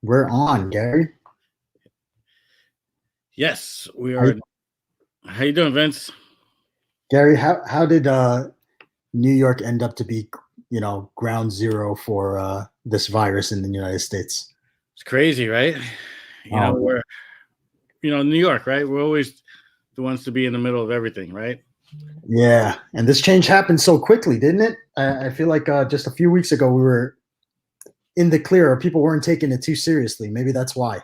We're on, Gary. Yes, we How, are. How you doing, Vince? Gary, how did New York end up to be, ground zero for this virus in the United States? It's crazy, right? Oh, We're New York, right? We're always the ones to be in the middle of everything, right? yeah. And this change happened so quickly, didn't it? I feel like just a few weeks ago we were in the clear, or people weren't taking it too seriously. Maybe that's why.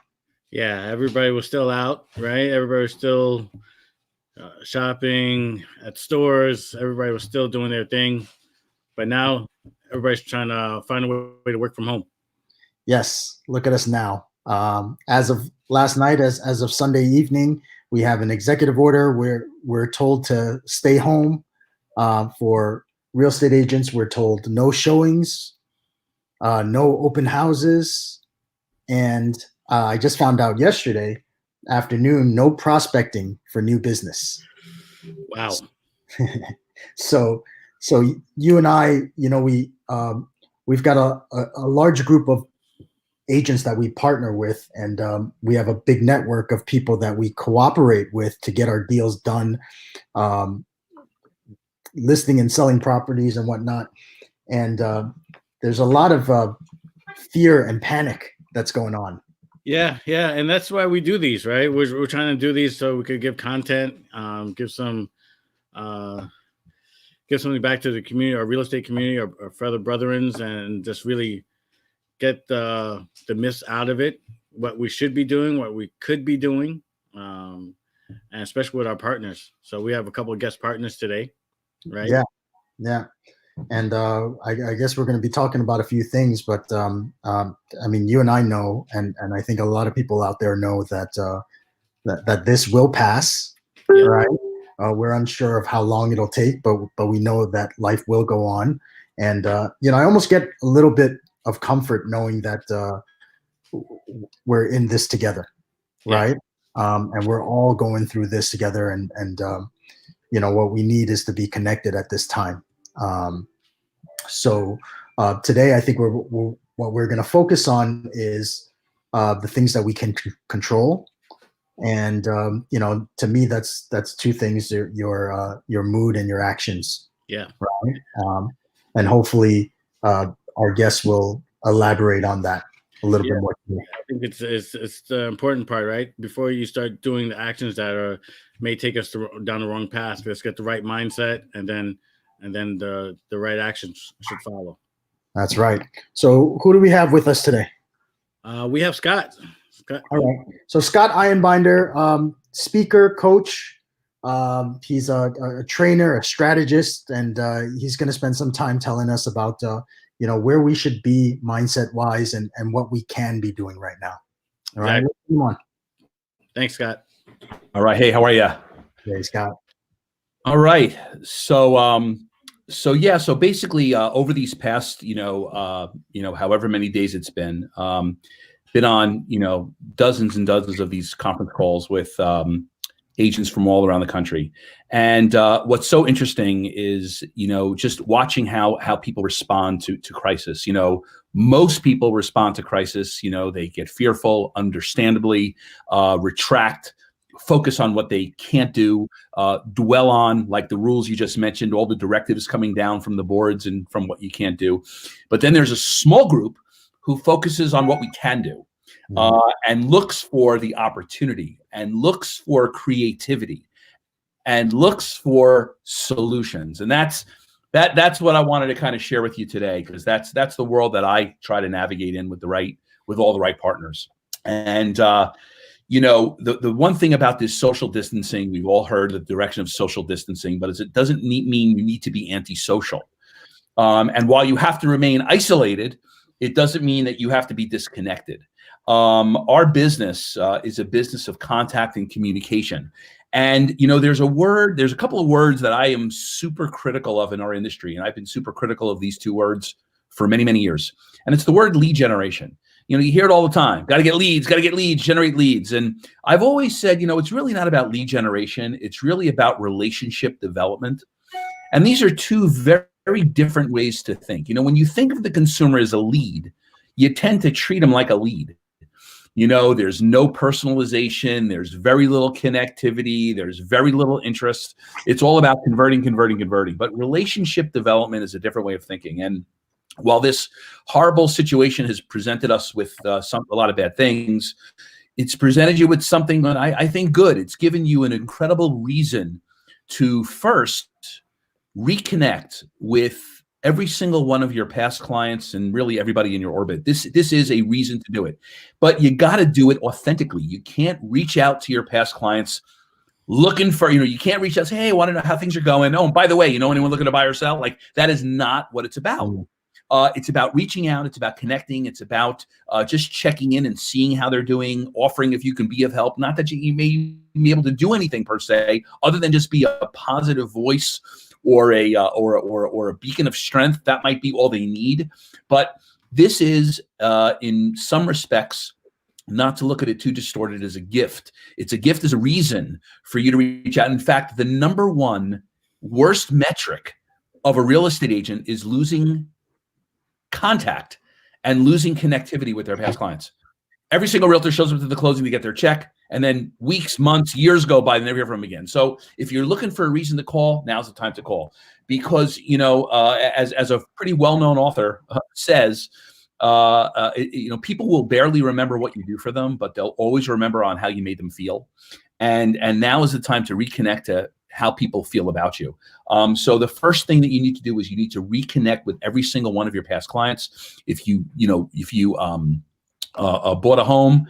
Yeah, everybody was still out, right? Everybody was still shopping at stores. Everybody was still doing their thing, but now everybody's trying to find a way to work from home. Yes, look at us now. As of last night, as of Sunday evening, we have an executive order where we're told to stay home. For real estate agents, we're told no showings, no open houses, and I just found out yesterday afternoon, no prospecting for new business. Wow. so, so you and I, we've got a large group of agents that we partner with, and we have a big network of people that we cooperate with to get our deals done, um, listing and selling properties and whatnot. And there's a lot of fear and panic that's going on. Yeah, and that's why we do these, right? We're trying to do these so we could give content, give some uh, give something back to the community, our real estate community, our fellow brethrens, and just really get the myths out of it, what we should be doing, what we could be doing, and especially with our partners. So we have a couple of guest partners today, right? Yeah. And I guess we're going to be talking about a few things, but I mean, you and I know, and I think a lot of people out there know that that this will pass, Yeah. right? We're unsure of how long it'll take, but we know that life will go on. And I almost get a little bit of comfort knowing that we're in this together, Yeah. right? And we're all going through this together, and what we need is to be connected at this time. So today, I think what we're going to focus on is the things that we can control, and to me, that's two things: your mood and your actions. Yeah. Right? And hopefully, our guests will elaborate on that a little bit Yeah. more. I think it's the important part, right? Before you start doing the actions that may take us down the wrong path, let's get the right mindset, and then the right actions should follow. That's right. So, who do we have with us today? We have Scott. All right. So Scott Einbinder, speaker, coach. He's a trainer, a strategist, and he's going to spend some time telling us about where we should be mindset wise and what we can be doing right now. All right. Exactly. Come on. Thanks, Scott. All right. Hey, how are you? Hey, Scott. All right. So basically, over these past, however many days it's been on, dozens and dozens of these conference calls with agents from all around the country. And what's so interesting is, just watching how people respond to crisis. Most people respond to crisis, they get fearful, understandably, retract, focus on what they can't do, dwell on, like the rules you just mentioned, all the directives coming down from the boards and from what you can't do. But then there's a small group who focuses on what we can do, and looks for the opportunity, and looks for creativity, and looks for solutions. And that's what I wanted to kind of share with you today, because that's the world that I try to navigate in with all the right partners. And the one thing about this social distancing, we've all heard the direction of social distancing, but it doesn't mean you need to be antisocial. And while you have to remain isolated, it doesn't mean that you have to be disconnected. Our business is a business of contact and communication. And, there's a couple of words that I am super critical of in our industry. And I've been super critical of these two words for many, many years. And it's the word lead generation. You hear it all the time. Got to get leads, generate leads. And I've always said, it's really not about lead generation. It's really about relationship development. And these are two very, very different ways to think. When you think of the consumer as a lead, you tend to treat them like a lead. There's no personalization. There's very little connectivity. There's very little interest. It's all about converting. But relationship development is a different way of thinking. And while this horrible situation has presented us with a lot of bad things, it's presented you with something that I think good. It's given you an incredible reason to first reconnect with every single one of your past clients and really everybody in your orbit. This is a reason to do it, but you got to do it authentically. You can't reach out to your past clients looking for, you can't reach out and say, hey, I want to know how things are going. Oh, and by the way, anyone looking to buy or sell? Like, that is not what it's about. It's about reaching out. It's about connecting. It's about just checking in and seeing how they're doing, offering if you can be of help. Not that you may be able to do anything per se, other than just be a positive voice or a beacon of strength. That might be all they need. But this is, in some respects, not to look at it too distorted, as a gift. It's a gift as a reason for you to reach out. In fact, the number one worst metric of a real estate agent is losing contact and losing connectivity with their past clients. Every single realtor shows up to the closing to get their check, and then weeks, months, years go by and never hear from them again. So if you're looking for a reason to call, now's the time to call, because as a pretty well-known author says, people will barely remember what you do for them, but they'll always remember on how you made them feel. And now is the time to reconnect to how people feel about you. So the first thing that you need to do is you need to reconnect with every single one of your past clients. If you bought a home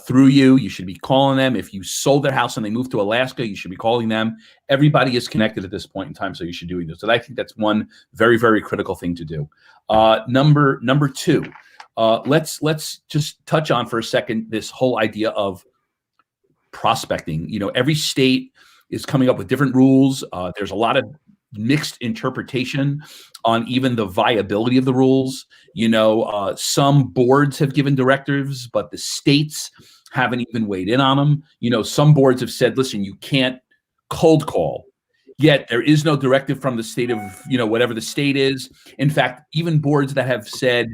through you, you should be calling them. If you sold their house and they moved to Alaska, you should be calling them. Everybody is connected at this point in time, so you should do this. So I think that's one very, very critical thing to do. Number two, let's just touch on for a second this whole idea of prospecting. Every state is coming up with different rules. There's a lot of mixed interpretation on even the viability of the rules. Some boards have given directives, but the states haven't even weighed in on them. Some boards have said, listen, you can't cold call. Yet there is no directive from the state of, whatever the state is. In fact, even boards that have said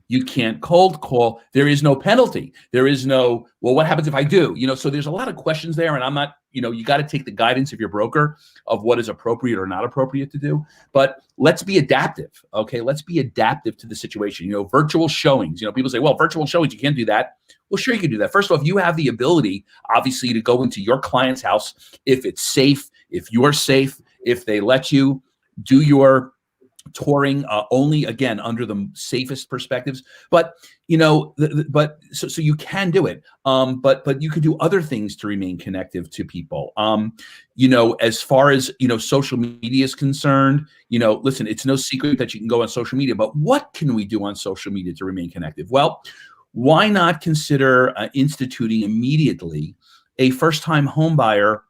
you can't cold call, there is no penalty. There is no, well, what happens if I do? So there's a lot of questions there, and I'm not, you got to take the guidance of your broker of what is appropriate or not appropriate to do. But let's be adaptive, okay? Let's be adaptive to the situation. Virtual showings. People say, well, virtual showings, you can't do that. Well, sure, you can do that. First of all, if you have the ability, obviously, to go into your client's house, if it's safe, if you're safe, if they let you do your touring only, again, under the safest perspectives, but so you can do it, but you could do other things to remain connective to people. As far as social media is concerned, listen, it's no secret that you can go on social media, but what can we do on social media to remain connective? Well, why not consider instituting immediately a first-time home buyer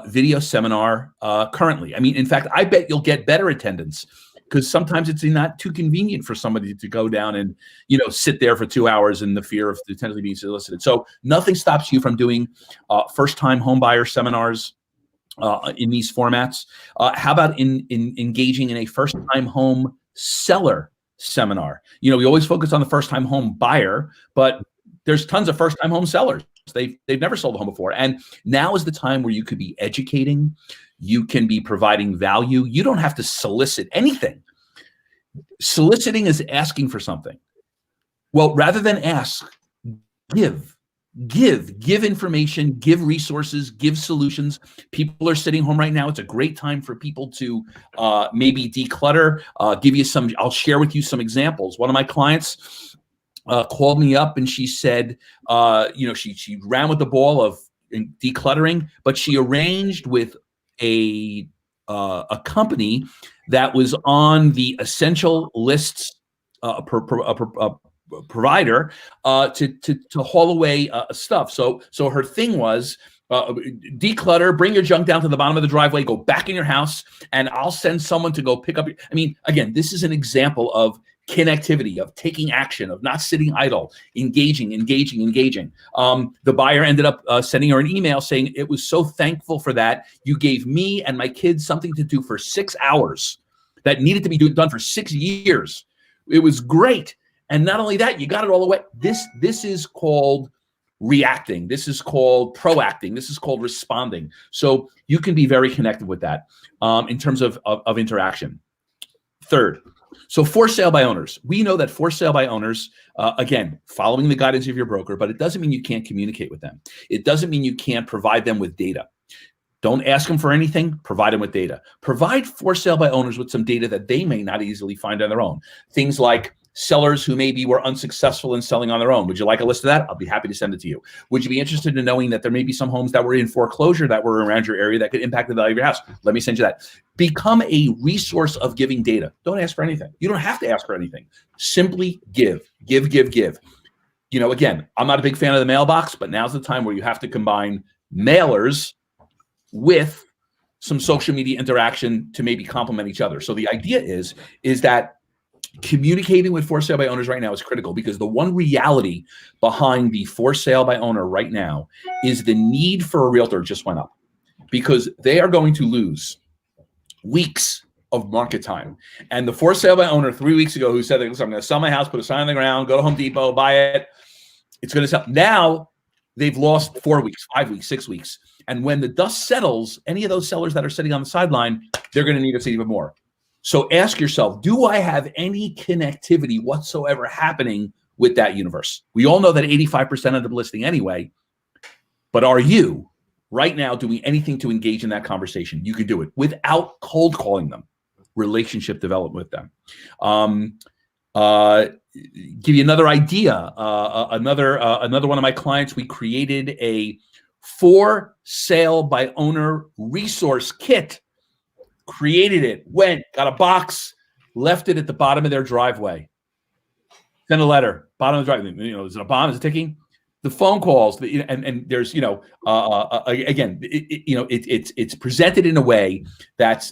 video seminar currently? I mean, in fact, I bet you'll get better attendance, because sometimes it's not too convenient for somebody to go down and, sit there for 2 hours in the fear of potentially being solicited. So nothing stops you from doing first-time home buyer seminars in these formats. How about in engaging in a first-time home seller seminar? We always focus on the first-time home buyer, but there's tons of first-time home sellers. They've never sold a home before. And now is the time where you could be educating. You can be providing value. You don't have to solicit anything. Soliciting is asking for something. Well, rather than ask, give information, give resources, give solutions. People are sitting home right now. It's a great time for people to maybe declutter, give you some, I'll share with you some examples. One of my clients called me up and she said, she ran with the ball of decluttering, but she arranged with a company that was on the essential lists provider to haul away stuff. So her thing was declutter, bring your junk down to the bottom of the driveway, go back in your house, and I'll send someone to go pick up. I mean, again, this is an example of connectivity, of taking action, of not sitting idle, engaging. The buyer ended up sending her an email saying, it was so thankful for that. You gave me and my kids something to do for 6 hours that needed to be done for 6 years. It was great. And not only that, you got it all the way. This is called reacting. This is called proacting. This is called responding. So you can be very connected with that in terms of interaction. Third, so for sale by owners. We know that for sale by owners, again, following the guidance of your broker, but it doesn't mean you can't communicate with them. It doesn't mean you can't provide them with data. Don't ask them for anything, provide them with data. Provide for sale by owners with some data that they may not easily find on their own. Things like sellers who maybe were unsuccessful in selling on their own. Would you like a list of that? I'll be happy to send it to you. Would you be interested in knowing that there may be some homes that were in foreclosure that were around your area that could impact the value of your house? Let me send you that. Become a resource of giving data. Don't ask for anything. You don't have to ask for anything. Simply give. You know, again, I'm not a big fan of the mailbox, but now's the time where you have to combine mailers with some social media interaction to maybe complement each other. So the idea is that communicating with for sale by owners right now is critical, because the one reality behind the for sale by owner right now is the need for a realtor just went up, because they are going to lose weeks of market time. And the for sale by owner 3 weeks ago who said, listen, I'm going to sell my house, put a sign on the ground, go to Home Depot, buy it, it's going to sell. Now they've lost 4 weeks, 5 weeks, 6 weeks. And when the dust settles, any of those sellers that are sitting on the sideline, they're going to need us even more. So ask yourself, do I have any connectivity whatsoever happening with that universe? We all know that 85% of them listing anyway, but are you right now doing anything to engage in that conversation? You can do it without cold calling them, relationship development with them. Give you another idea. Another one of my clients, we created a for sale by owner resource kit. Created it, went, got a box, left it at the bottom of their driveway. Send a letter, bottom of the driveway. You know, is it a bomb? Is it ticking? The phone calls, and there's, you know, again, it's presented in a way that's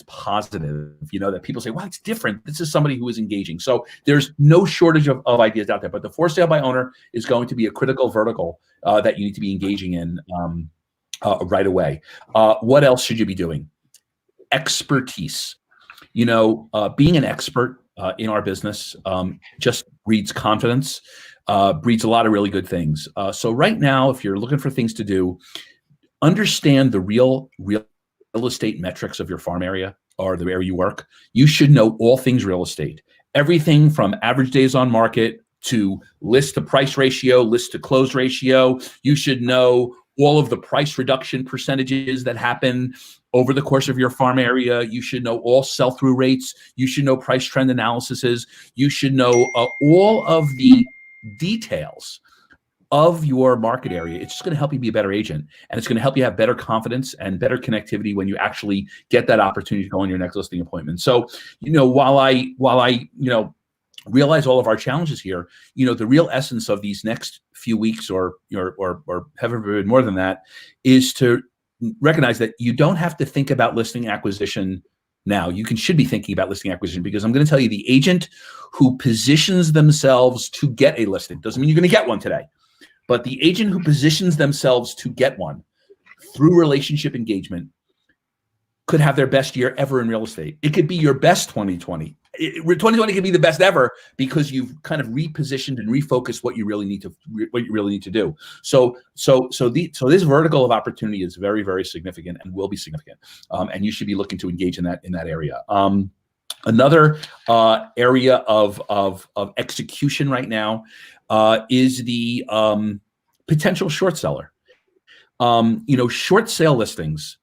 positive. You know, that people say, "Wow, it's different. This is somebody who is engaging." So there's no shortage of ideas out there. But the for sale by owner is going to be a critical vertical that you need to be engaging in right away. What else should you be doing? Expertise. You know, being an expert in our business just breeds confidence, breeds a lot of really good things. So right now, if you're looking for things to do, understand the real estate metrics of your farm area or the area you work. You should know all things real estate, everything from average days on market to list to price ratio, list to close ratio. You should know all of the price reduction percentages that happen over the course of your farm area. You should know all sell-through rates. You should know price trend analyses. You should know all of the details of your market area. It's just going to help you be a better agent, and it's going to help you have better confidence and better connectivity when you actually get that opportunity to go on your next listing appointment. So, you know, while I you know, realize all of our challenges here, you know, the real essence of these next few weeks or heaven forbid more than that is to recognize that you don't have to think about listing acquisition now. You should be thinking about listing acquisition, because I'm going to tell you, the agent who positions themselves to get a listing, doesn't mean you're going to get one today, but the agent who positions themselves to get one through relationship engagement could have their best year ever in real estate. It could be your best 2020. 2020 could be the best ever, because you've kind of repositioned and refocused what you really need to do. So this vertical of opportunity is very, very significant and will be significant, and you should be looking to engage in that area. Another area of execution right now is the potential short seller. You know, short sale listings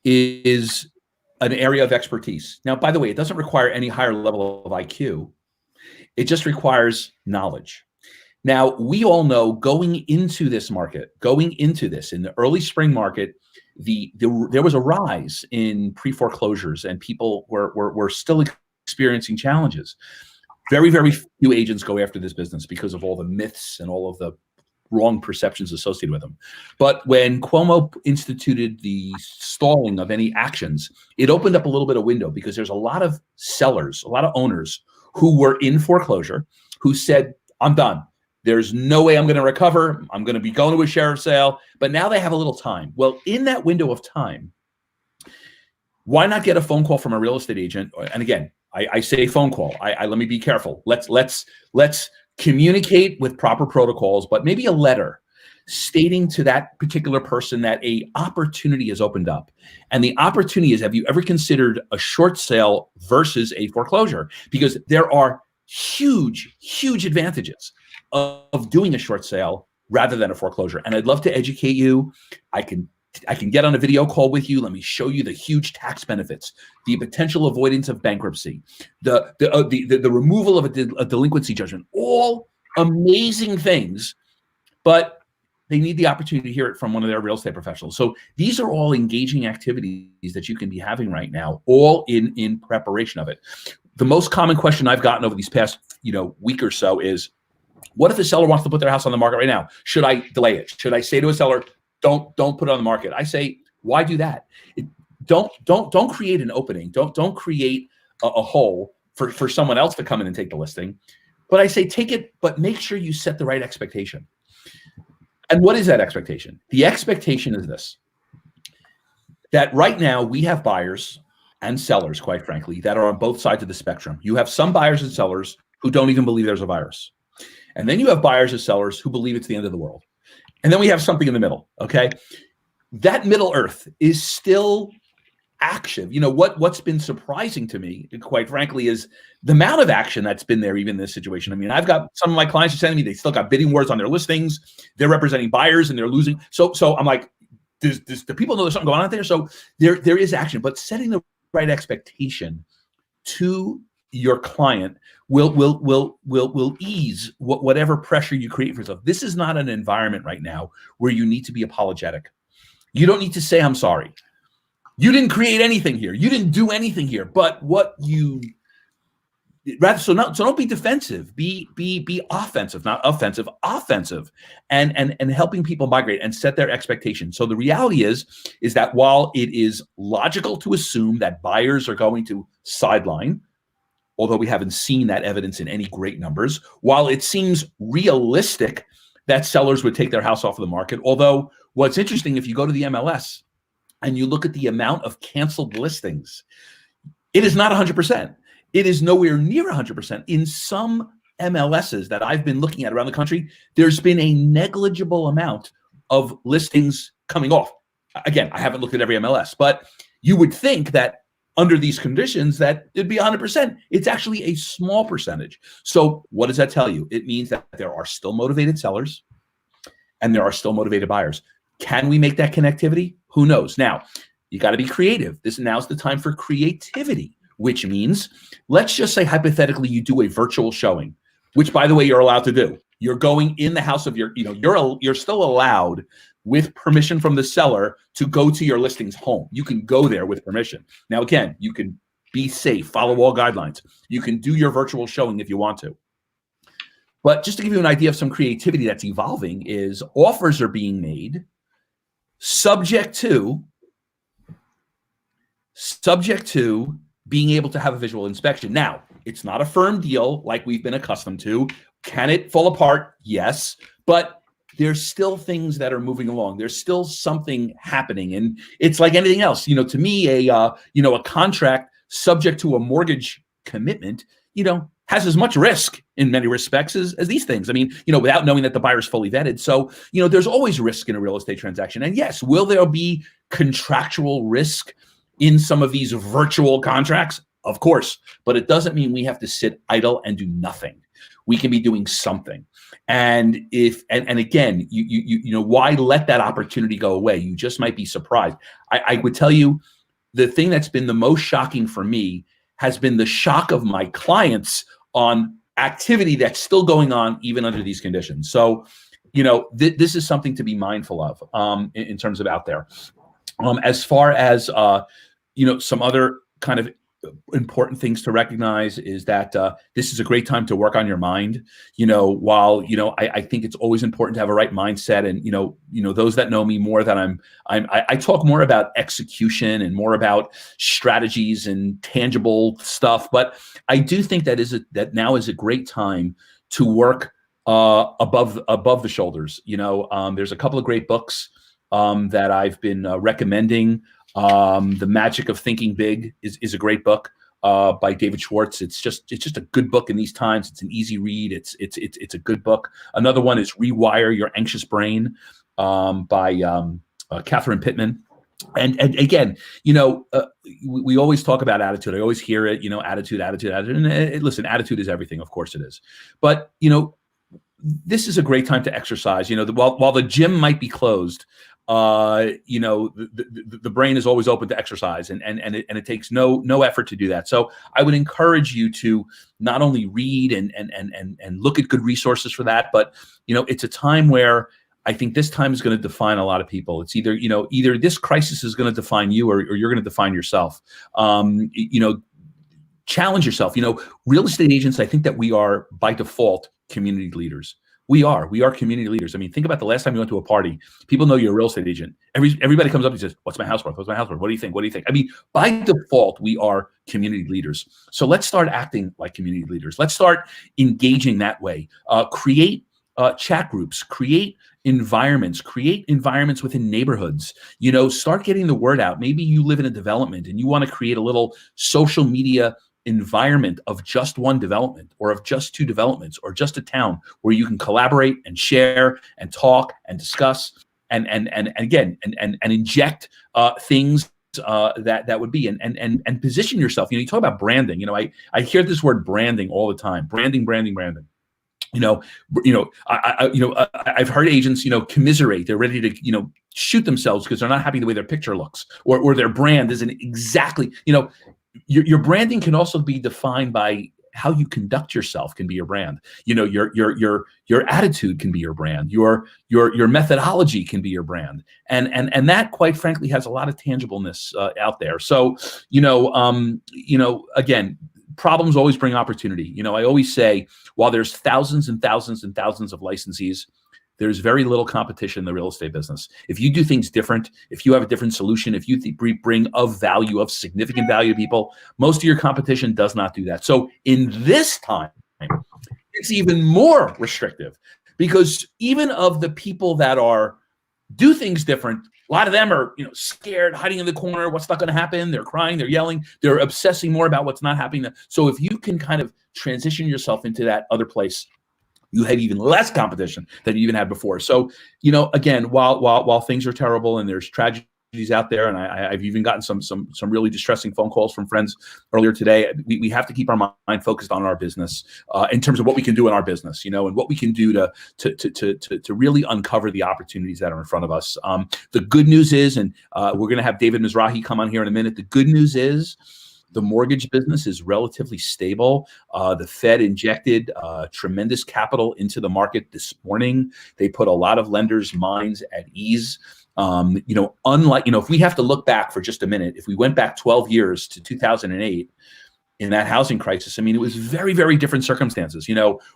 is an area of expertise. Now, by the way, it doesn't require any higher level of IQ. It just requires knowledge. Now, we all know going into this market, in the early spring market, there was a rise in pre-foreclosures, and people were still experiencing challenges. Very, very few agents go after this business because of all the myths and all of the wrong perceptions associated with them. But when Cuomo instituted the stalling of any actions, it opened up a little bit of window, because there's a lot of sellers, a lot of owners who were in foreclosure, who said, I'm done. There's no way I'm going to recover. I'm going to be going to a sheriff's sale. But now they have a little time. Well, in that window of time, why not get a phone call from a real estate agent? And again, I say phone call. Let me be careful. Let's communicate with proper protocols, but maybe a letter stating to that particular person that a opportunity has opened up. And the opportunity is, have you ever considered a short sale versus a foreclosure? Because there are huge, huge advantages of doing a short sale rather than a foreclosure. And I'd love to educate you. I can get on a video call with you. Let me show you the huge tax benefits, the potential avoidance of bankruptcy, the removal of a delinquency judgment, all amazing things, but they need the opportunity to hear it from one of their real estate professionals. So these are all engaging activities that you can be having right now, all in preparation of it. The most common question I've gotten over these past week or so is, what if a seller wants to put their house on the market right now? Should I delay it? Should I say to a seller, don't put it on the market? I say, why do that? Don't create an opening. Don't create a hole for someone else to come in and take the listing. But I say, take it, but make sure you set the right expectation. And what is that expectation? The expectation is this: that right now we have buyers and sellers, quite frankly, that are on both sides of the spectrum. You have some buyers and sellers who don't even believe there's a virus. And then you have buyers and sellers who believe it's the end of the world. And then we have something in the middle, okay? That middle earth is still active. What's been surprising to me, quite frankly, is the amount of action that's been there even in this situation. I mean, I've got some of my clients are sending me, they still got bidding wars on their listings. They're representing buyers and they're losing. So I'm like, do people know there's something going on out there? So there is action, but setting the right expectation to your client will ease whatever pressure you create for yourself. This is not an environment right now where you need to be apologetic. You don't need to say, I'm sorry. You didn't create anything here. You didn't do anything here. But so don't be defensive. Be offensive, not offensive. Offensive, and helping people migrate and set their expectations. So the reality is that while it is logical to assume that buyers are going to sideline, although we haven't seen that evidence in any great numbers, while it seems realistic that sellers would take their house off of the market, although what's interesting, if you go to the MLS and you look at the amount of canceled listings, it is not 100%. It is nowhere near 100%. In some MLSs that I've been looking at around the country, there's been a negligible amount of listings coming off. Again, I haven't looked at every MLS, but you would think that under these conditions that it'd be 100%. It's actually a small percentage. So what does that tell you? It means that there are still motivated sellers and there are still motivated buyers. Can we make that connectivity? Who knows? Now, you got to be creative. Now's the time for creativity, which means, let's just say hypothetically you do a virtual showing, which, by the way, you're allowed to do. You're going in the house of you're still allowed, with permission from the seller, to go to your listing's home. You can go there with permission. Now, again, you can be safe, follow all guidelines. You can do your virtual showing if you want to. But just to give you an idea of some creativity that's evolving, is offers are being made subject to being able to have a visual inspection. Now, it's not a firm deal like we've been accustomed to. Can it fall apart? Yes. But there's still things that are moving along. There's still something happening. And it's like anything else. To me, a contract subject to a mortgage commitment, has as much risk in many respects as these things. I mean, without knowing that the buyer is fully vetted. So, there's always risk in a real estate transaction. And yes, will there be contractual risk in some of these virtual contracts? Of course, but it doesn't mean we have to sit idle and do nothing. We can be doing something. And again, why let that opportunity go away? You just might be surprised. I would tell you, the thing that's been the most shocking for me has been the shock of my clients on activity that's still going on even under these conditions. So, this is something to be mindful of in terms of out there. As far as some other kind of important things to recognize is that this is a great time to work on your mind. While I think it's always important to have a right mindset, and those that know me more, that I talk more about execution and more about strategies and tangible stuff. But I do think that now is a great time to work above the shoulders. There's a couple of great books that I've been recommending. The Magic of Thinking Big is a great book. by David Schwartz. It's just a good book in these times. It's an easy read. It's a good book. Another one is Rewire Your Anxious Brain by Catherine Pittman. And again, we always talk about attitude. I always hear it, attitude. And listen, attitude is everything. Of course it is. But, this is a great time to exercise. While the gym might be closed, the brain is always open to exercise, and it takes no effort to do that. So I would encourage you to not only read and look at good resources for that, but it's a time where I think this time is going to define a lot of people. It's either this crisis is going to define you, or you're going to define yourself. Challenge yourself. Real estate agents, I think that we are by default community leaders. We are community leaders. I mean, think about the last time you went to a party. People know you're a real estate agent. Everybody comes up and says, "What's my house worth? What's my house worth? What do you think? What do you think?" I mean, by default, we are community leaders. So let's start acting like community leaders. Let's start engaging that way. Create chat groups. Create environments within neighborhoods. Start getting the word out. Maybe you live in a development and you want to create a little social media environment of just one development, or of just two developments, or just a town where you can collaborate and share and talk and discuss and again inject things that would be and position yourself. You talk about branding. I hear this word branding all the time. Branding. I've heard agents, commiserate. They're ready to, shoot themselves because they're not happy the way their picture looks, or their brand isn't exactly, your branding can also be defined by how you conduct yourself. Can be your brand. Your attitude can be your brand. Your methodology can be your brand. And that, quite frankly, has a lot of tangibleness out there. So, again, problems always bring opportunity. I always say, while there's thousands and thousands and thousands of licensees, there's very little competition in the real estate business. If you do things different, if you have a different solution, if you bring of significant value to people, most of your competition does not do that. So in this time, it's even more restrictive, because even of the people that do things different, a lot of them are, scared, hiding in the corner. What's not going to happen? They're crying, they're yelling, they're obsessing more about what's not happening. So if you can kind of transition yourself into that other place, you have even less competition than you even had before. So, again, while things are terrible and there's tragedies out there, and I've even gotten some really distressing phone calls from friends earlier today, we have to keep our mind focused on our business in terms of what we can do in our business, and what we can do to really uncover the opportunities that are in front of us. The good news is, and we're going to have David Mizrahi come on here in a minute. The good news is, the mortgage business is relatively stable. The Fed injected tremendous capital into the market this morning. They put a lot of lenders' minds at ease. Unlike, if we have to look back for just a minute, if we went back 12 years to 2008 in that housing crisis, it was very, very different circumstances.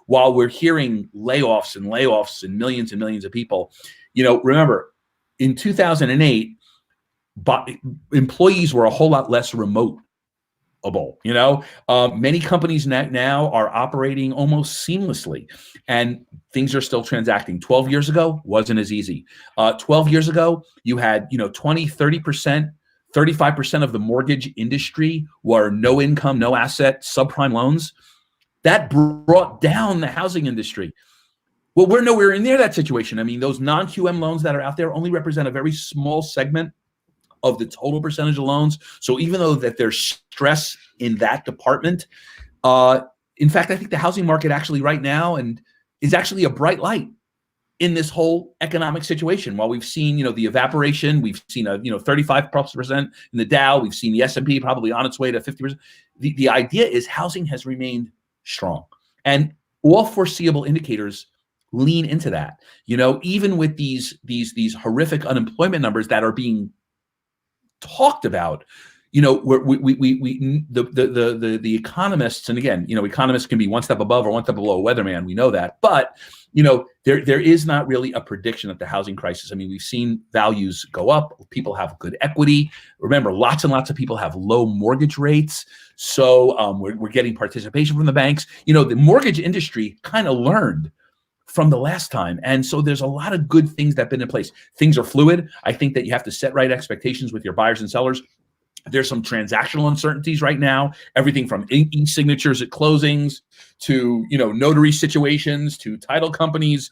While we're hearing layoffs and millions of people, remember in 2008, employees were a whole lot less remote. Many companies now are operating almost seamlessly, and things are still transacting. 12 years ago wasn't as easy. 12 years ago, you had 20, 30%, 35% of the mortgage industry were no income, no asset, subprime loans. That brought down the housing industry. Well, we're nowhere near that situation. Those non-QM loans that are out there only represent a very small segment of the total percentage of loans. So even though that there's stress in that department, in fact, I think the housing market actually right now is actually a bright light in this whole economic situation. While we've seen, the evaporation, we've seen a 35% in the Dow, we've seen the S&P probably on its way to 50%. The idea is housing has remained strong, and all foreseeable indicators lean into that. Even with these horrific unemployment numbers that are being talked about, the economists, and again, economists can be one step above or one step below a weatherman. We know that, but there is not really a prediction of the housing crisis. We've seen values go up. People have good equity. Remember, lots and lots of people have low mortgage rates, so we're getting participation from the banks. The mortgage industry kind of learned from the last time. And so there's a lot of good things that have been in place. Things are fluid. I think that you have to set right expectations with your buyers and sellers. There's some transactional uncertainties right now, everything from e-signatures at closings to, notary situations to title companies.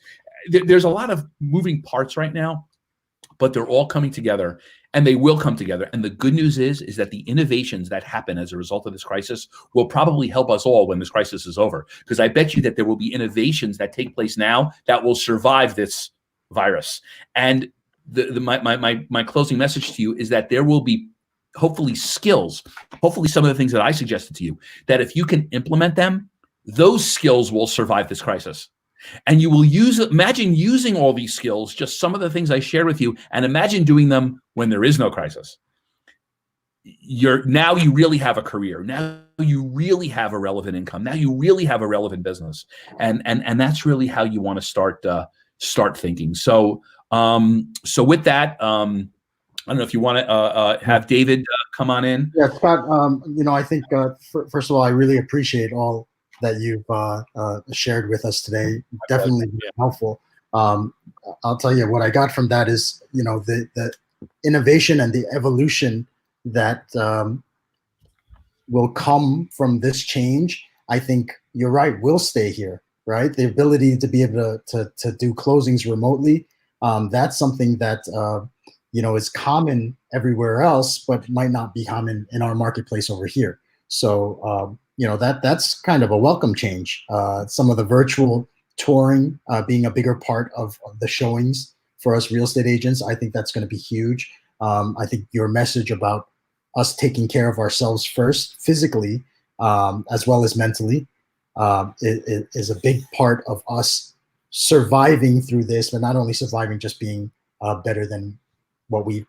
There's a lot of moving parts right now, but they're all coming together, and they will come together. And the good news is that the innovations that happen as a result of this crisis will probably help us all when this crisis is over. Because I bet you that there will be innovations that take place now that will survive this virus. And my closing message to you is that there will be hopefully skills, hopefully some of the things that I suggested to you, that if you can implement them, those skills will survive this crisis. And you will imagine using all these skills, just some of the things I shared with you, and imagine doing them when there is no crisis. Now you really have a career. Now you really have a relevant income. Now you really have a relevant business. And that's really how you want to start thinking. So with that, I don't know if you want to have David come on in. Yeah, Scott, I think, first of all, I really appreciate all that you've shared with us today. Definitely helpful. I'll tell you what I got from that is, the innovation and the evolution that will come from this change. I think you're right, we'll stay here, right? The ability to be able to do closings remotely, that's something that, is common everywhere else, but might not be common in our marketplace over here. So, that's kind of a welcome change. Some of the virtual touring being a bigger part of the showings for us real estate agents, I think that's going to be huge. I think your message about us taking care of ourselves first, physically, as well as mentally, is a big part of us surviving through this, but not only surviving, just being better than what we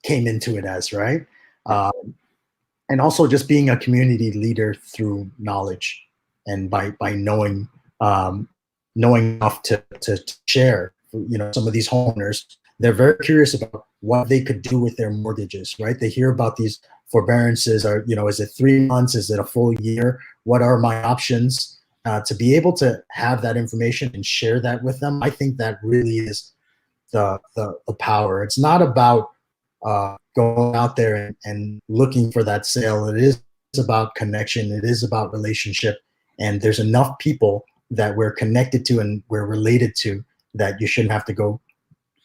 came into it as, right? And also just being a community leader through knowledge and by knowing enough to share. Some of these homeowners, they're very curious about what they could do with their mortgages, right? They hear about these forbearances, or is it 3 months? Is it a full year? What are my options? To be able to have that information and share that with them, I think that really is the power. It's not about going out there and looking for that sale. It is about connection. It is about relationship. And there's enough people that we're connected to and we're related to that you shouldn't have to go,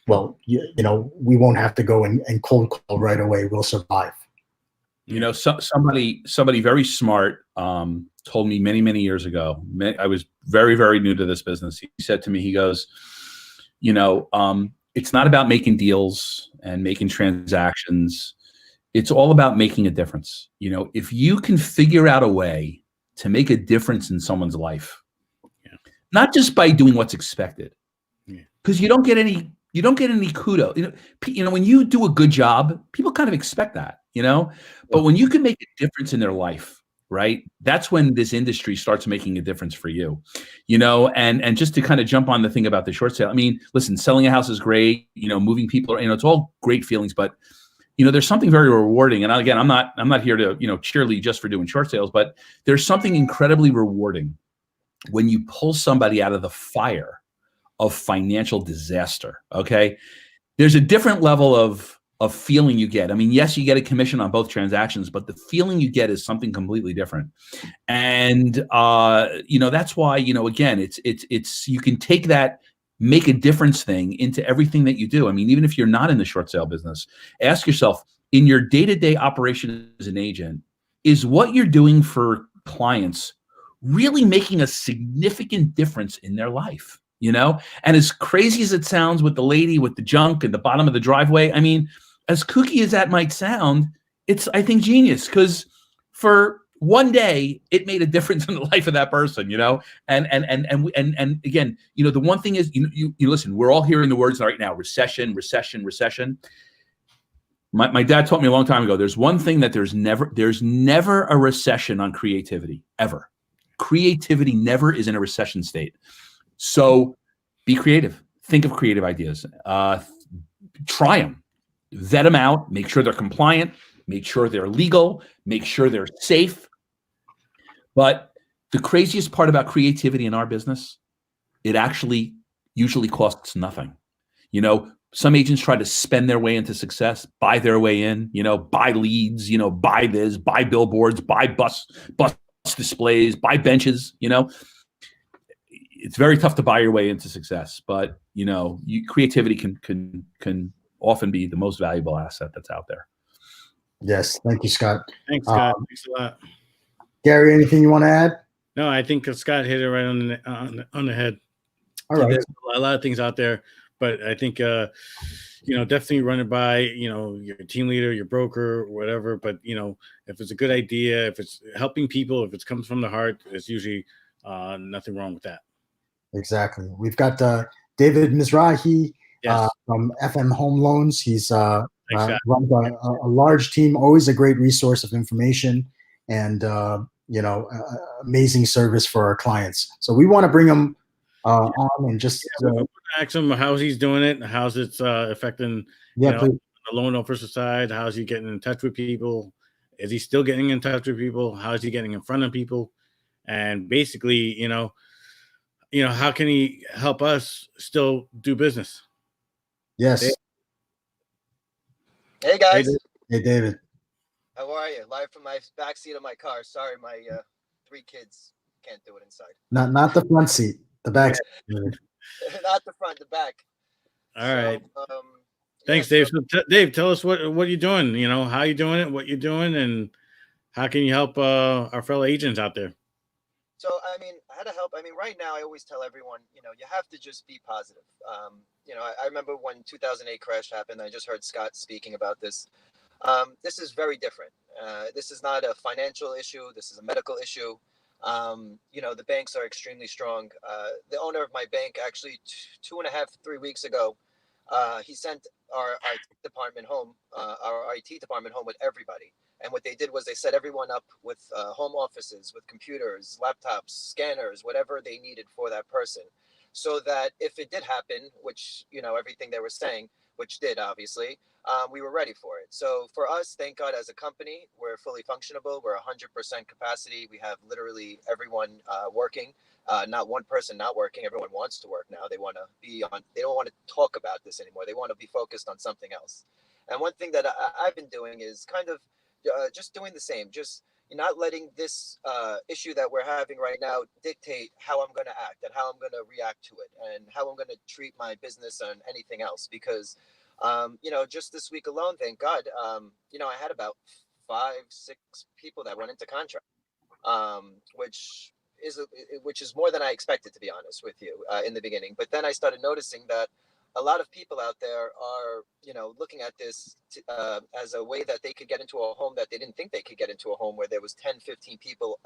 we won't have to go and cold call right away. We'll survive. Somebody very smart told me many, many years ago, I was very, very new to this business. He said to me, he goes, it's not about making deals and making transactions. It's all about making a difference. If you can figure out a way to make a difference in someone's life, not just by doing what's expected, because you don't get any kudos. When you do a good job, people kind of expect that, but when you can make a difference in their life, right? That's when this industry starts making a difference for you, and just to kind of jump on the thing about the short sale. I mean, listen, selling a house is great, moving people, it's all great feelings, but there's something very rewarding. And again, I'm not here to, cheerlead just for doing short sales, but there's something incredibly rewarding when you pull somebody out of the fire of financial disaster. Okay. There's a different level of feeling you get. I mean, yes, you get a commission on both transactions, but the feeling you get is something completely different. And, that's why, again, it's, you can take that, make a difference thing into everything that you do. I mean, even if you're not in the short sale business, ask yourself, in your day-to-day operation as an agent, is what you're doing for clients really making a significant difference in their life? And as crazy as it sounds with the lady with the junk at the bottom of the driveway, I mean, as kooky as that might sound, it's, I think, genius, because for one day it made a difference in the life of that person, and again, the one thing is, you listen, we're all hearing the words right now, recession. My dad taught me a long time ago, there's one thing that there's never a recession on creativity, ever. Creativity never is in a recession state. So be creative. Think of creative ideas. Try them. Vet them out. Make sure they're compliant. Make sure they're legal. Make sure they're safe. But the craziest part about creativity in our business, it actually usually costs nothing. Some agents try to spend their way into success, buy their way in, buy leads, buy this, buy billboards, buy bus displays, buy benches. It's very tough to buy your way into success, but creativity can often be the most valuable asset that's out there. Yes, thank you, Scott. Thanks, Scott. Thanks a lot. Gary, anything you want to add? No, I think Scott hit it right on the head. All right. There's a lot of things out there, but I think definitely run it by your team leader, your broker, whatever. But if it's a good idea, if it's helping people, if it comes from the heart, there's usually nothing wrong with that. Exactly. We've got David Mizrahi from FM Home Loans. He's runs a large team, always a great resource of information, and amazing service for our clients. So we want to bring him on and just ask him how he's doing it, how's it's affecting the loan officer side, how's he getting in touch with people, is he still getting in touch with people, how is he getting in front of people, and basically how can he help us still do business? Yes. Hey guys. Hey David. How are you? Live from my back seat of my car. Sorry, my 3 kids can't do it inside. Not the front seat, the back seat. Not the front, the back. All right. Thanks, Dave. So Dave, tell us what you're doing. How you doing it, what you're doing, and how can you help our fellow agents out there? So, how to help? Right now, I always tell everyone, you have to just be positive. I remember when 2008 crash happened. I just heard Scott speaking about this. This is very different. This is not a financial issue. This is a medical issue. The banks are extremely strong. The owner of my bank actually 2.5-3 weeks ago, he sent our IT department home, with everybody. And what they did was they set everyone up with home offices, with computers, laptops, scanners, whatever they needed for that person. So that if it did happen, which, everything they were saying, which did obviously, we were ready for it. So for us, thank God, as a company, we're fully functionable. We're 100% capacity. We have literally everyone working. Not one person not working. Everyone wants to work now. They want to be on. They don't want to talk about this anymore. They want to be focused on something else. And one thing that I've been doing is kind of just doing the same. Just not letting this issue that we're having right now dictate how I'm going to act and how I'm going to react to it and how I'm going to treat my business and anything else. Because, just this week alone, thank God, I had about 5-6 people that went into contract, which is more than I expected, to be honest with you, in the beginning. But then I started noticing that a lot of people out there are, looking at this as a way that they could get into a home that they didn't think they could get into, a home where there was 10-15 people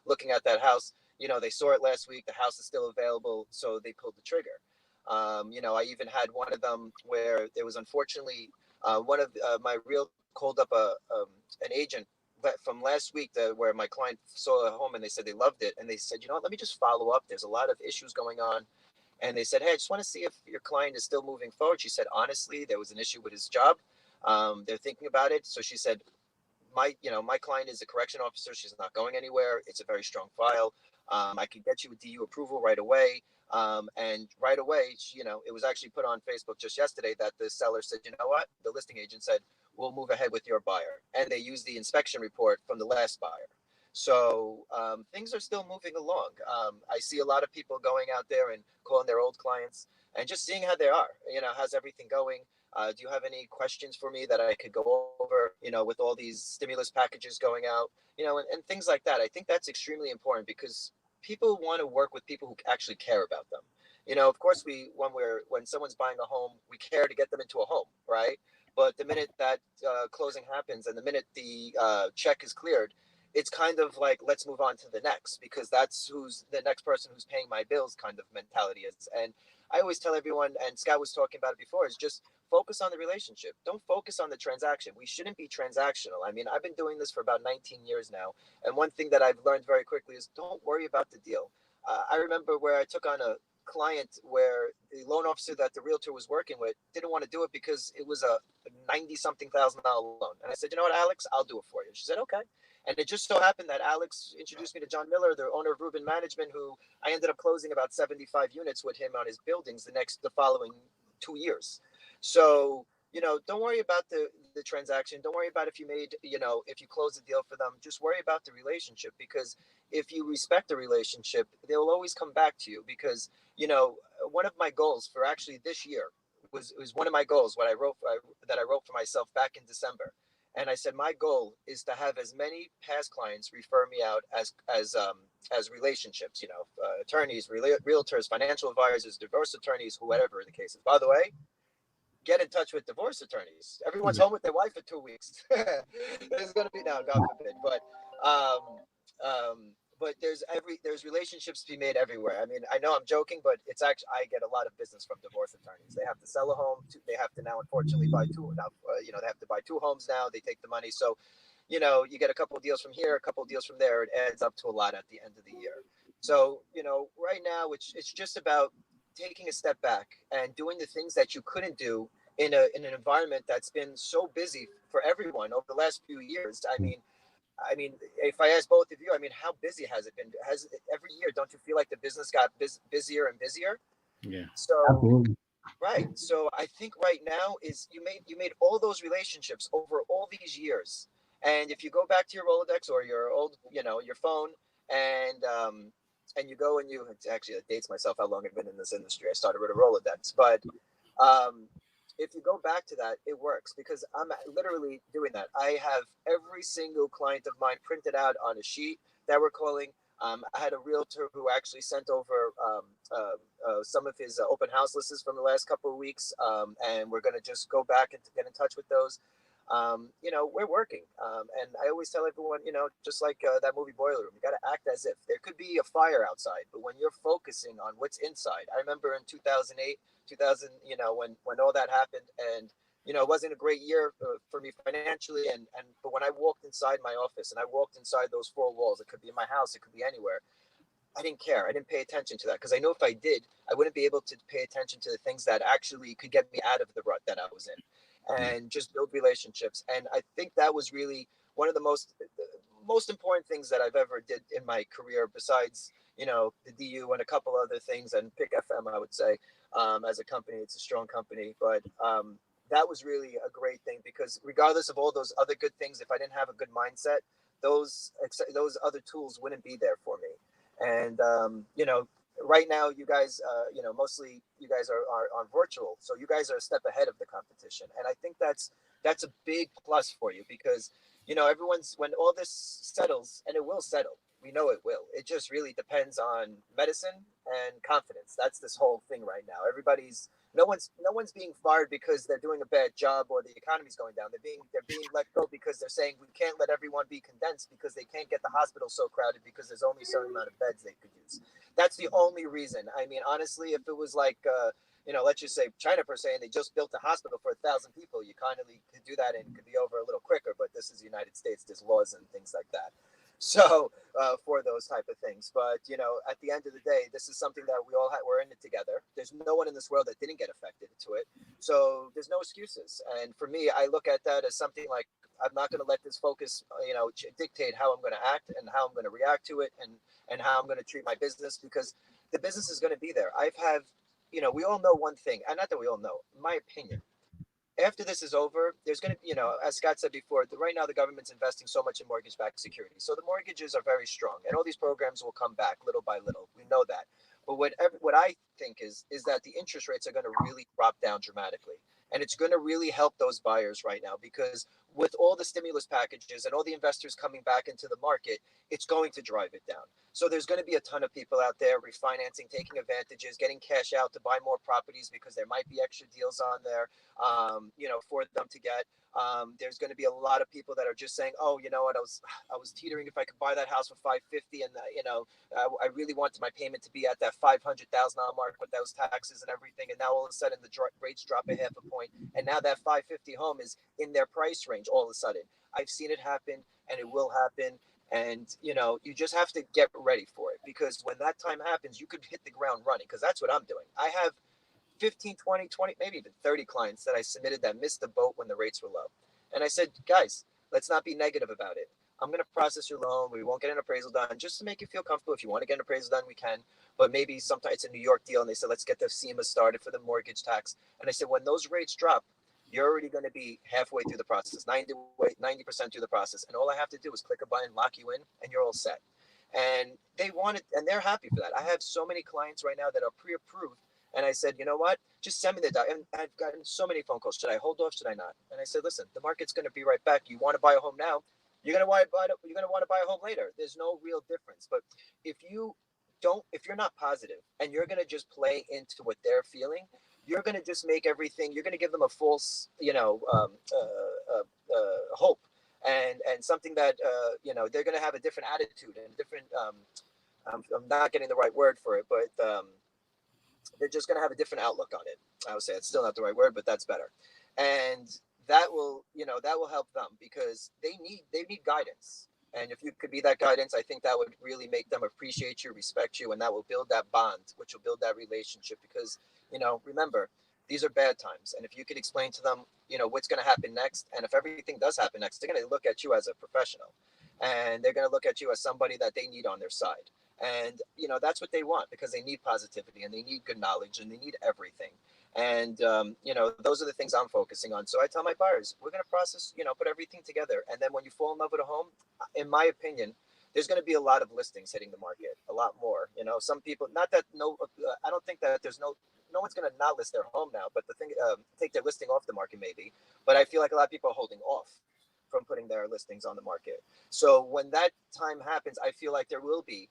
looking at that house. They saw it last week. The house is still available, so they pulled the trigger. I even had one of them where there was, unfortunately, one of my called up an agent from last week where my client saw a home and they said they loved it. And they said, let me just follow up. There's a lot of issues going on. And they said, hey, I just want to see if your client is still moving forward. She said, honestly, there was an issue with his job. They're thinking about it. So she said, my client is a correction officer. She's not going anywhere. It's a very strong file. I could get you a DU approval right away. And right away, it was actually put on Facebook just yesterday that the seller said, you know what? The listing agent said, we'll move ahead with your buyer. And they used the inspection report from the last buyer. So things are still moving along. I see a lot of people going out there and calling their old clients and just seeing how they are. How's everything going? Do you have any questions for me that I could go over, with all these stimulus packages going out, and things like that. I think that's extremely important because people want to work with people who actually care about them. Of course, when someone's buying a home, we care to get them into a home, right? But the minute that closing happens and the minute the check is cleared, it's kind of like, let's move on to the next, because that's who's the next person who's paying my bills kind of mentality is. And I always tell everyone, and Scott was talking about it before, is just focus on the relationship. Don't focus on the transaction. We shouldn't be transactional. I've been doing this for about 19 years now. And one thing that I've learned very quickly is don't worry about the deal. I remember where I took on a client where the loan officer that the realtor was working with didn't want to do it because it was a $90-something thousand loan. And I said, you know what, Alex, I'll do it for you. She said, okay. And it just so happened that Alex introduced me to John Miller, the owner of Rubin Management, who I ended up closing about 75 units with him on his buildings the following 2 years. So, don't worry about the transaction. Don't worry about if you made, if you close the deal for them. Just worry about the relationship, because if you respect the relationship, they'll always come back to you. Because, one of my goals for actually this year was one of my goals, what I wrote that I wrote for myself back in December. And I said my goal is to have as many past clients refer me out as relationships, attorneys, realtors, financial advisors, divorce attorneys, whatever the case is. By the way, get in touch with divorce attorneys. Everyone's home with their wife for 2 weeks. There's going to be, now, God forbid, um, but there's relationships to be made everywhere. I mean, I know I'm joking, but it's actually, I get a lot of business from divorce attorneys. They have to sell a home. They have to now, unfortunately, buy two. Now, they have to buy two homes now. They take the money. So, you get a couple of deals from here, a couple of deals from there. It adds up to a lot at the end of the year. So, right now it's just about taking a step back and doing the things that you couldn't do in an environment that's been so busy for everyone over the last few years. I mean, if I ask both of you, I mean, how busy has it been? Has every year, don't you feel like the business got busier and busier? Yeah. So, Absolutely. right. So I think right now is you made all those relationships over all these years. And if you go back to your Rolodex or your old, your phone, and you go and it's actually, it dates myself how long I've been in this industry. I started with a Rolodex, but um, if you go back to that, it works, because I'm literally doing that. I have every single client of mine printed out on a sheet that we're calling. I had a realtor who actually sent over some of his open house lists from the last couple of weeks, and we're going to just go back and get in touch with those. We're working, and I always tell everyone, just like that movie Boiler Room, you got to act as if there could be a fire outside, but when you're focusing on what's inside. I remember in 2008, 2000, when all that happened, and it wasn't a great year for me financially, but when I walked inside my office and I walked inside those four walls, it could be in my house, it could be anywhere. I didn't care. I didn't pay attention to that, because I know if I did, I wouldn't be able to pay attention to the things that actually could get me out of the rut that I was in, and just build relationships. And I think that was really one of the most important things that I've ever did in my career, besides the DU and a couple other things, and Pick FM, I would say, as a company, it's a strong company, but that was really a great thing, because regardless of all those other good things, if I didn't have a good mindset, those other tools wouldn't be there for me. And right now, you guys, mostly you guys are on virtual, so you guys are a step ahead of the competition, and I think that's a big plus for you, because everyone's, when all this settles, and it will settle, we know it will. It just really depends on medicine and confidence. That's this whole thing right now. No one's being fired because they're doing a bad job or the economy's going down. They're being let go because they're saying we can't let everyone be condensed, because they can't get the hospital so crowded because there's only a certain amount of beds they could use. That's the only reason. I mean, honestly, if it was like let's just say China per se, and they just built a hospital for 1,000 people, you kind of could do that and it could be over a little quicker. But this is the United States. There's laws and things like that. So for those type of things, but at the end of the day, this is something that we're in it together. There's no one in this world that didn't get affected to it, so there's no excuses. And for me, I look at that as something like, I'm not going to let this focus, dictate how I'm going to act and how I'm going to react to it, and how I'm going to treat my business, because the business is going to be there. We all know one thing, and not that we all know, in my opinion, after this is over, there's going to be, as Scott said before, right now the government's investing so much in mortgage-backed securities. So the mortgages are very strong, and all these programs will come back little by little. We know that. But what I think is that the interest rates are going to really drop down dramatically. And it's going to really help those buyers right now, because with all the stimulus packages and all the investors coming back into the market, it's going to drive it down. So there's going to be a ton of people out there refinancing, taking advantages, getting cash out to buy more properties, because there might be extra deals on there, for them to get. There's going to be a lot of people that are just saying, oh, you know what, I was teetering if I could buy that house for 550, and I really wanted my payment to be at that $500,000 mark with those taxes and everything, and now all of a sudden the rates drop a half a point, and now that 550 home is in their price range all of a sudden. I've seen it happen, and it will happen. And you just have to get ready for it, because when that time happens, you could hit the ground running, because that's what I'm doing. I have 15, 20, maybe even 30 clients that I submitted that missed the boat when the rates were low. And I said, guys, let's not be negative about it. I'm going to process your loan. We won't get an appraisal done just to make you feel comfortable. If you want to get an appraisal done, we can. But maybe sometimes it's a New York deal, and they said, let's get the SEMA started for the mortgage tax. And I said, when those rates drop, you're already going to be halfway through the process, 90% through the process. And all I have to do is click a button, lock you in, and you're all set. And they want it, and they're happy for that. I have so many clients right now that are pre-approved. And I said, you know what? Just send me the doc. And I've gotten so many phone calls. Should I hold off? Should I not? And I said, listen, the market's going to be right back. You want to buy a home now? You're going to want to buy a home later. There's no real difference. But if you're not positive and you're going to just play into what they're feeling, you're going to just make everything. You're going to give them a false, hope, and something that they're going to have a different attitude and different. I'm not getting the right word for it, but they're just going to have a different outlook on it. I would say it's still not the right word, but that's better. And that will help them because they need guidance. And if you could be that guidance, I think that would really make them appreciate you, respect you, and that will build that bond, which will build that relationship. Because, remember, these are bad times. And if you could explain to them, what's going to happen next, and if everything does happen next, they're going to look at you as a professional. And they're going to look at you as somebody that they need on their side. And, that's what they want because they need positivity and they need good knowledge and they need everything. And, those are the things I'm focusing on. So I tell my buyers, we're going to process, put everything together. And then when you fall in love with a home, in my opinion, there's going to be a lot of listings hitting the market, a lot more. Some people, not that I don't think that there's no one's going to not list their home now, but the thing, take their listing off the market maybe. But I feel like a lot of people are holding off from putting their listings on the market. So when that time happens, I feel like there will be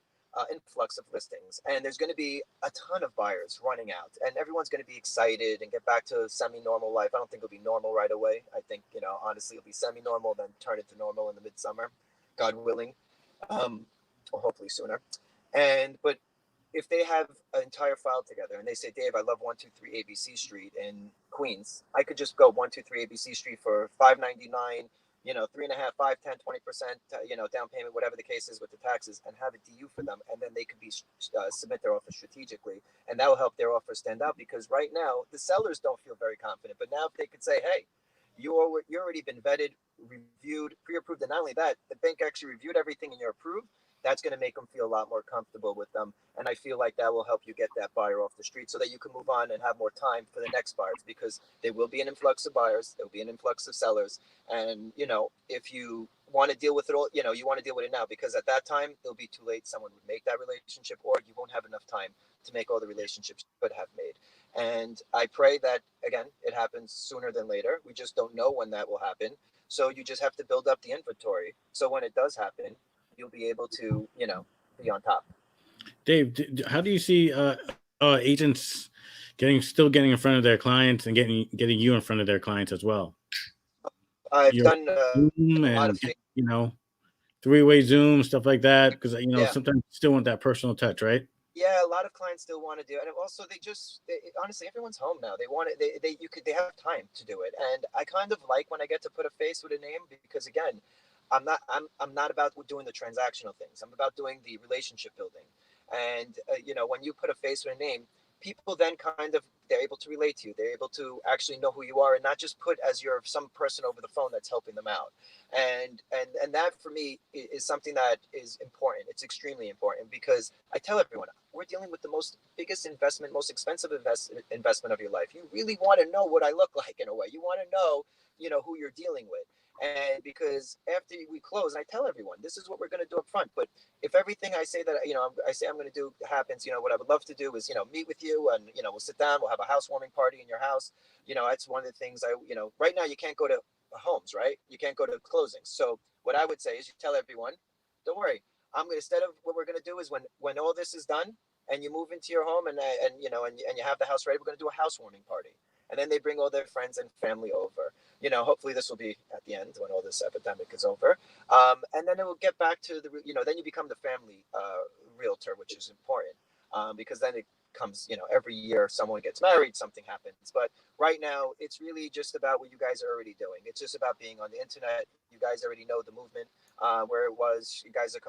influx of listings, and there's going to be a ton of buyers running out, and everyone's going to be excited and get back to semi-normal life. I don't think it'll be normal right away. I think, honestly, it'll be semi-normal, then turn into normal in the midsummer, God willing, or hopefully sooner. But if they have an entire file together and they say, Dave, I love 123 ABC Street in Queens, I could just go 123 ABC Street for $599, 3.5, 5, 10, 20%, down payment, whatever the case is with the taxes, and have a DU for them. And then they could submit their offer strategically. And that will help their offer stand out because right now the sellers don't feel very confident. But now if they could say, hey, you're already been vetted, reviewed, pre-approved. And not only that, the bank actually reviewed everything and you're approved. That's going to make them feel a lot more comfortable with them. And I feel like that will help you get that buyer off the street so that you can move on and have more time for the next buyers because there will be an influx of buyers. There will be an influx of sellers. And, if you want to deal with it all, you want to deal with it now because at that time, it'll be too late. Someone would make that relationship or you won't have enough time to make all the relationships you could have made. And I pray that, again, it happens sooner than later. We just don't know when that will happen. So you just have to build up the inventory. So when it does happen, you'll be able to, be on top. Dave, how do you see agents still getting in front of their clients and getting you in front of their clients as well? I've done Zoom a lot and of things. Three-way Zoom, stuff like that, because sometimes you still want that personal touch, right? Yeah, a lot of clients still want to do it, and also honestly, everyone's home now. They want it. They have time to do it, and I kind of like when I get to put a face with a name because again, I'm not about doing the transactional things. I'm about doing the relationship building, and when you put a face with a name, people then they're able to relate to you. They're able to actually know who you are and not just put as you're some person over the phone that's helping them out. And that for me is something that is important. It's extremely important because I tell everyone we're dealing with the biggest investment, most expensive investment of your life. You really want to know what I look like in a way. You want to know, who you're dealing with. And because after we close, and I tell everyone, this is what we're going to do up front. But if everything I say that, I say I'm going to do happens, what I would love to do is, meet with you and, we'll sit down, we'll have a housewarming party in your house. That's one of the things right now you can't go to homes, right? You can't go to closings. So what I would say is you tell everyone, don't worry. Instead of what we're going to do is when all this is done and you move into your home and you have the house ready, we're going to do a housewarming party. And then they bring all their friends and family over. Hopefully this will be at the end when all this epidemic is over. And then it will get back to then you become the family realtor, which is important because then it comes, every year someone gets married, something happens. But right now, it's really just about what you guys are already doing. It's just about being on the internet. You guys already know the movement, where it was. You guys are,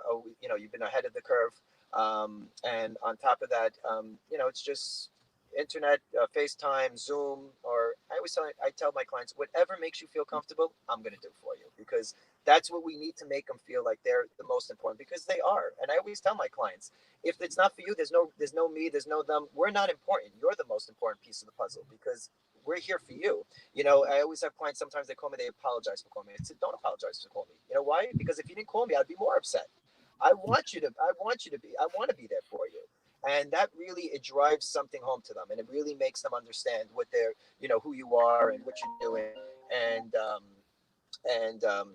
you've been ahead of the curve. And on top of that, it's just internet, FaceTime, Zoom, or I tell my clients, whatever makes you feel comfortable, I'm going to do for you because That's what we need to make them feel like they're the most important, because they are. And I always tell my clients, if it's not for you, there's no me, there's no them. We're not important. You're the most important piece of the puzzle, because we're here for you. I always have clients, sometimes they call me, they apologize for calling me. I said, don't apologize for calling me. You know why? Because if you didn't call me, I'd be more upset. I want to be there for you. And that really, it drives something home to them, and it really makes them understand what they're, who you are and what you're doing. And, and, um,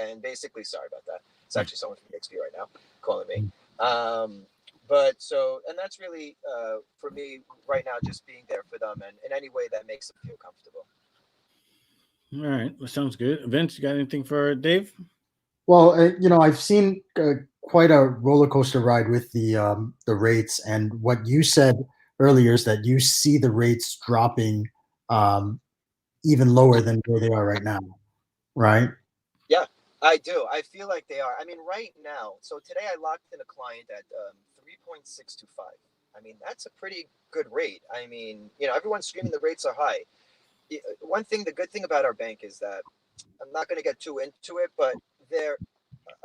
and basically, sorry about that. It's actually someone from XP right now calling me. And that's really, for me right now, just being there for them, and in any way that makes them feel comfortable. All right. Well, sounds good. Vince, you got anything for Dave? Well, I've seen quite a roller coaster ride with the rates, and what you said earlier is that you see the rates dropping even lower than where they are right now, right? Yeah, I do. I feel like they are. I mean, right now. So today I locked in a client at 3.625. I mean, that's a pretty good rate. I mean, everyone's screaming the rates are high. One thing, the good thing about our bank is that, I'm not going to get too into it, but there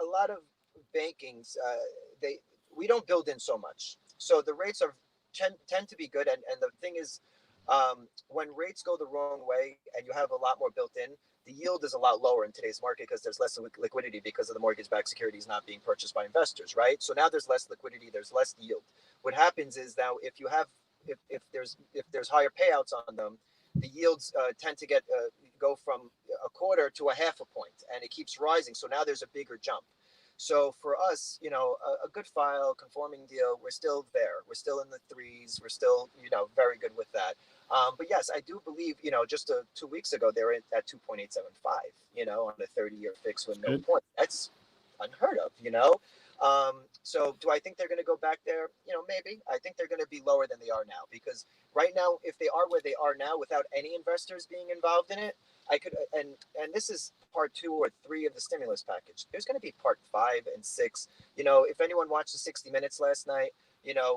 a lot of bankings, we don't build in so much, so the rates tend to be good. And the thing is, when rates go the wrong way and you have a lot more built in, the yield is a lot lower in today's market, because there's less liquidity because of the mortgage-backed securities not being purchased by investors, right? So now there's less liquidity, there's less yield. What happens is, now if there's higher payouts on them, the yields tend to go from a quarter to a half a point, and it keeps rising. So now there's a bigger jump. So for us, a good file, conforming deal, we're still there. We're still in the threes. We're still, very good with that. But yes, I do believe, just 2 weeks ago, they were at 2.875, on a 30-year fix with no point. That's unheard of, So do I think they're going to go back there? Maybe. I think they're going to be lower than they are now, because right now, if they are where they are now without any investors being involved in it, I could, and this is part 2 or 3 of the stimulus package. There's going to be part 5 and 6. If anyone watched the 60 Minutes last night,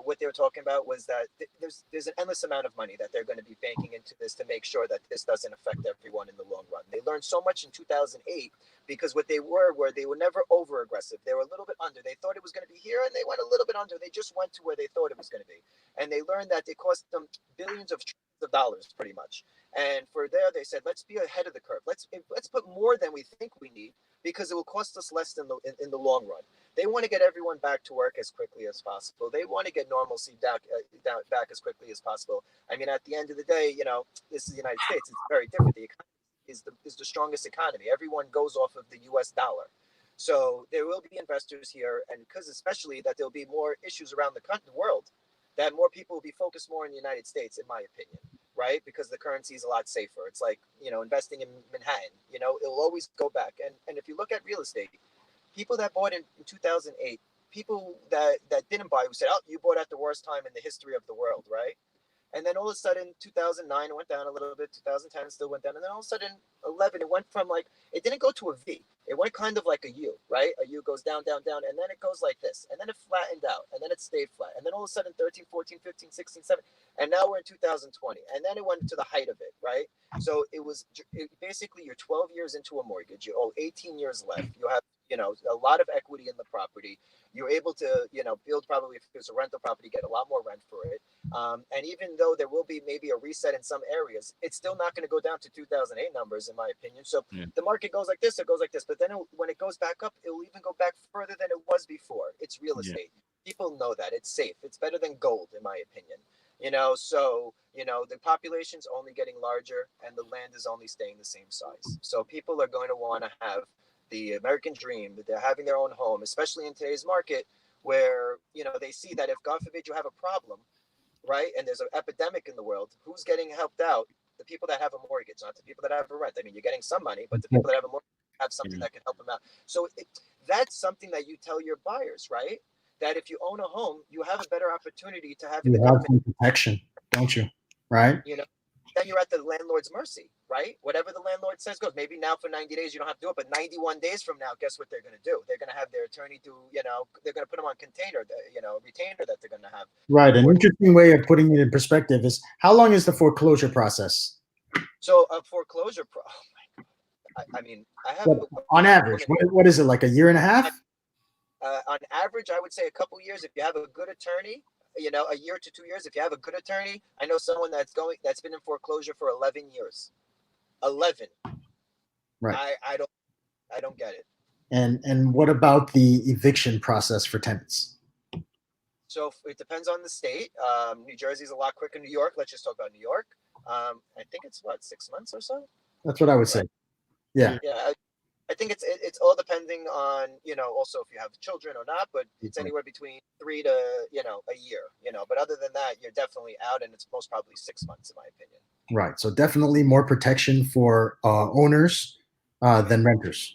what they were talking about was that there's an endless amount of money that they're going to be banking into this to make sure that this doesn't affect everyone in the long run. They learned so much in 2008, because what they were they were never over aggressive. They were a little bit under. They thought it was going to be here, and they went a little bit under. They just went to where they thought it was going to be, and they learned that it cost them billions of dollars, pretty much. And for there, they said, let's be ahead of the curve. Let's put more than we think we need, because it will cost us less in the long run. They want to get everyone back to work as quickly as possible. They want to get normalcy back as quickly as possible. I mean, at the end of the day, this is the United States. It's very different. The economy is the strongest economy. Everyone goes off of the U.S. dollar. So there will be investors here, and because especially that there'll be more issues around the world, that more people will be focused more in the United States, in my opinion, right? Because the currency is a lot safer. It's like, investing in Manhattan, it'll always go back. And if you look at real estate, people that bought in 2008, people that didn't buy, who said, oh, you bought at the worst time in the history of the world, right? And then all of a sudden, 2009, it went down a little bit. 2010 still went down. And then all of a sudden, 11, it went from it didn't go to a V. It went kind of like a U, right? A U goes down, down, down. And then it goes like this. And then it flattened out. And then it stayed flat. And then all of a sudden, 13, 14, 15, 16, 17. And now we're in 2020. And then it went to the height of it, right? So basically, you're 12 years into a mortgage. You owe 18 years left. You have, a lot of equity in the property. You're able to, build, probably if it's a rental property, get a lot more rent for it. And even though there will be maybe a reset in some areas, it's still not going to go down to 2008 numbers, in my opinion. So the market goes like this, it goes like this. But then when it goes back up, it will even go back further than it was before. It's real estate. People know that. It's safe. It's better than gold, in my opinion. So, the population's only getting larger and the land is only staying the same size. So people are going to want to have the American dream, that they're having their own home, especially in today's market where, they see that if, God forbid, you have a problem, right, and there's an epidemic in the world, who's getting helped out? The people that have a mortgage, not the people that have a rent. I mean, you're getting some money, but the people that have a mortgage have something that can help them out. So that's something that you tell your buyers, right? That if you own a home, you have a better opportunity to have the government some protection, don't you? Right? Then you're at the landlord's mercy, right? Whatever the landlord says goes. Maybe now for 90 days you don't have to do it, but 91 days from now, guess what they're going to do? They're going to have their attorney do, they're going to put them on container, retainer that they're going to have. Right. An interesting way of putting it in perspective is, how long is the foreclosure process? So a foreclosure, I mean, I have What, on average, what is it, like a year and a half? on average, I would say a couple years. If you have a good attorney, you know, a year to 2 years. If you have a good attorney, I know someone that's been in foreclosure for 11 years. 11. Right. I don't get it. And what about the eviction process for tenants? So it depends on the state. New Jersey's a lot quicker. New York, let's just talk about New York. I think it's what, 6 months or so. That's what I would say. Yeah. Yeah. I think it's all depending on, you know, also if you have children or not, but it's anywhere between 3 to, you know, a year, you know, but other than that, you're definitely out, and it's most probably 6 months in my opinion. Right. So definitely more protection for owners than renters,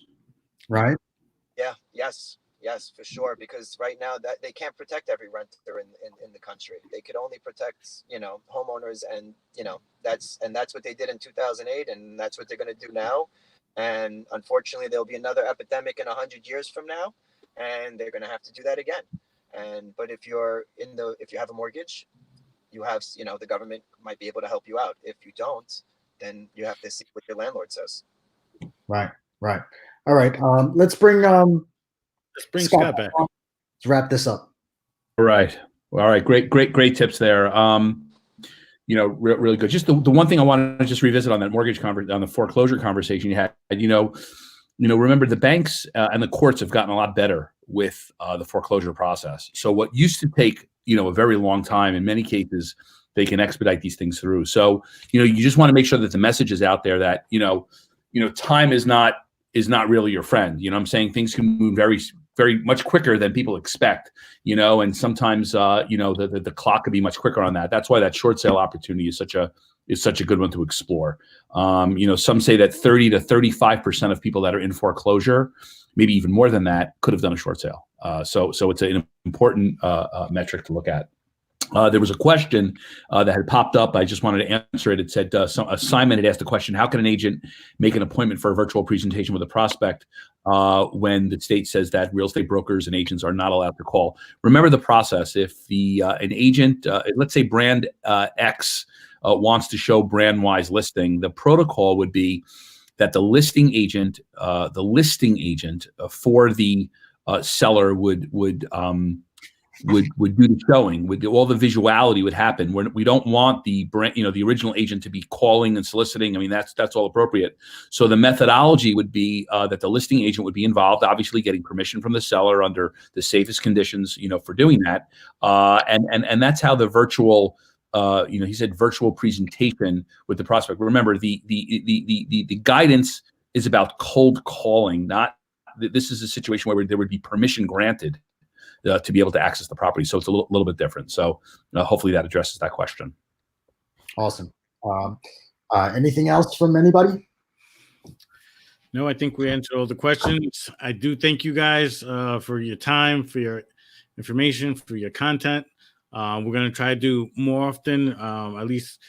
right? Yeah. Yes, for sure. Because right now that they can't protect every renter in the country. They could only protect, you know, homeowners, and, you know, that's what they did in 2008, and that's what they're going to do now. And unfortunately, there'll be another epidemic in 100 years from now, and they're going to have to do that again. But if you have a mortgage, you have, you know, the government might be able to help you out. If you don't, then you have to see what your landlord says. Right. All right. Let's bring Scott back. Let's wrap this up. All right. Great tips there. You know, really good. Just the one thing I wanted to just revisit on that on the foreclosure conversation you had. You know, remember the banks and the courts have gotten a lot better with the foreclosure process. So what used to take, you know, a very long time, in many cases, they can expedite these things through. So, you know, you just want to make sure that the message is out there that, you know, time is not really your friend. You know what I'm saying? Things can move very much quicker than people expect, you know, and sometimes, you know, the clock could be much quicker on that. That's why that short sale opportunity is such a good one to explore. You know, some say that 30 to 35% of people that are in foreclosure, maybe even more than that, could have done a short sale. So it's an important metric to look at. There was a question that had popped up. I just wanted to answer it. It said, Simon had asked the question, how can an agent make an appointment for a virtual presentation with a prospect when the state says that real estate brokers and agents are not allowed to call? Remember the process. If an agent, let's say brand X wants to show brand-wise listing, the protocol would be that the listing agent for the seller would do the showing. All the visuality would happen. We don't want the brand, you know, the original agent to be calling and soliciting. I mean, that's all appropriate. So the methodology would be that the listing agent would be involved, obviously getting permission from the seller under the safest conditions, you know, for doing that. And that's how the virtual, you know, he said virtual presentation with the prospect. Remember, the guidance is about cold calling. Not this is a situation where there would be permission granted to be able to access the property. So it's a little bit different. So hopefully that addresses that question. Awesome. Anything else from anybody? No, I think we answered all the questions. I do thank you guys for your time, for your information, for your content. We're going to try to do more often, at least,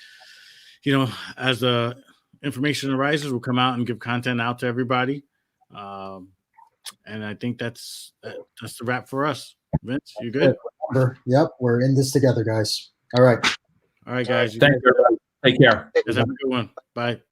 you know, as the information arises, we'll come out and give content out to everybody. And I think that's the wrap for us. Vince, you good? Yep, we're in this together, guys. All right. All right, guys. Thank you, everybody. Take care. Have a good one. Bye.